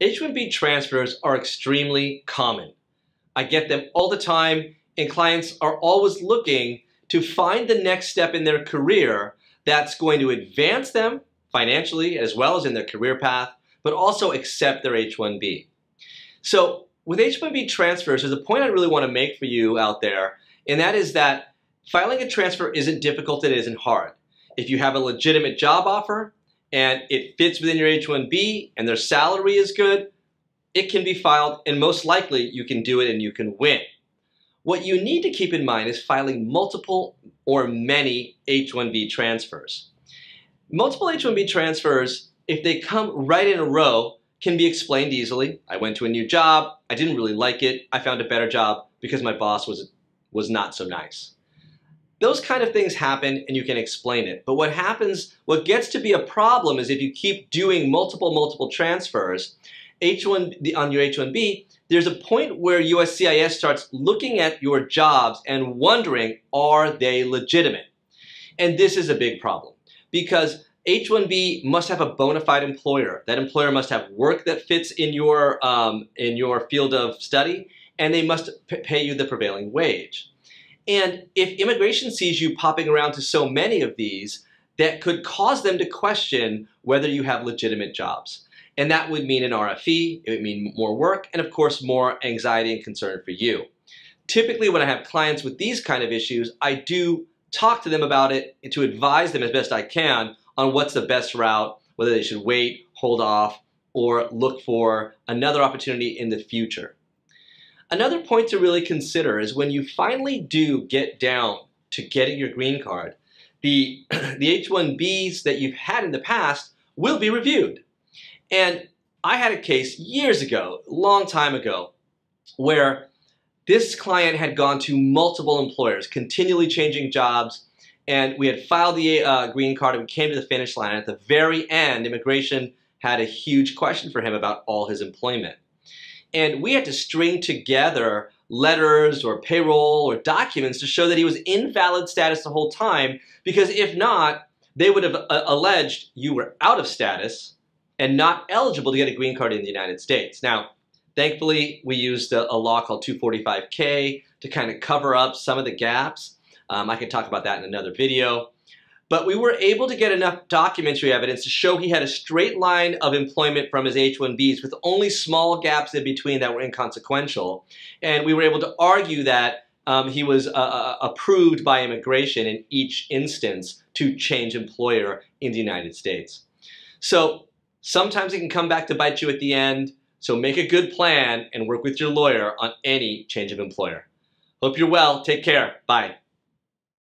H1B transfers are extremely common. I get them all the time, and clients are always looking to find the next step in their career that's going to advance them financially as well as in their career path, but also accept their H1B. So with H1B transfers, there's a point I really want to make for you out there, and that is that filing a transfer isn't difficult, it isn't hard. If you have a legitimate job offer and it fits within your H1B and their salary is good, it can be filed, and most likely you can do it and you can win. What you need to keep in mind is filing multiple or many H1B transfers. Multiple H1B transfers, if they come right in a row, can be explained easily. I went to a new job, I didn't really like it, I found a better job because my boss was not so nice. Those kind of things happen and you can explain it. But what gets to be a problem is if you keep doing multiple transfers, on your H1B, there's a point where USCIS starts looking at your jobs and wondering, are they legitimate? And this is a big problem because H1B must have a bona fide employer. That employer must have work that fits in your field of study, and they must pay you the prevailing wage. And if immigration sees you popping around to so many of these, that could cause them to question whether you have legitimate jobs. And that would mean an RFE, it would mean more work, and of course more anxiety and concern for you. Typically when I have clients with these kind of issues, I do talk to them about it to advise them as best I can on what's the best route, whether they should wait, hold off, or look for another opportunity in the future. Another point to really consider is when you finally do get down to getting your green card, the H1Bs that you've had in the past will be reviewed. And I had a case years ago, a long time ago, where this client had gone to multiple employers, continually changing jobs, and we had filed the green card and we came to the finish line. At the very end, immigration had a huge question for him about all his employment. And we had to string together letters or payroll or documents to show that he was in valid status the whole time, because if not, they would have alleged you were out of status and not eligible to get a green card in the United States. Now, thankfully, we used a law called 245K to kind of cover up some of the gaps. I can talk about that in another video. But we were able to get enough documentary evidence to show he had a straight line of employment from his H1Bs with only small gaps in between that were inconsequential. And we were able to argue that he was approved by immigration in each instance to change employer in the United States. So sometimes it can come back to bite you at the end. So make a good plan and work with your lawyer on any change of employer. Hope you're well. Take care. Bye.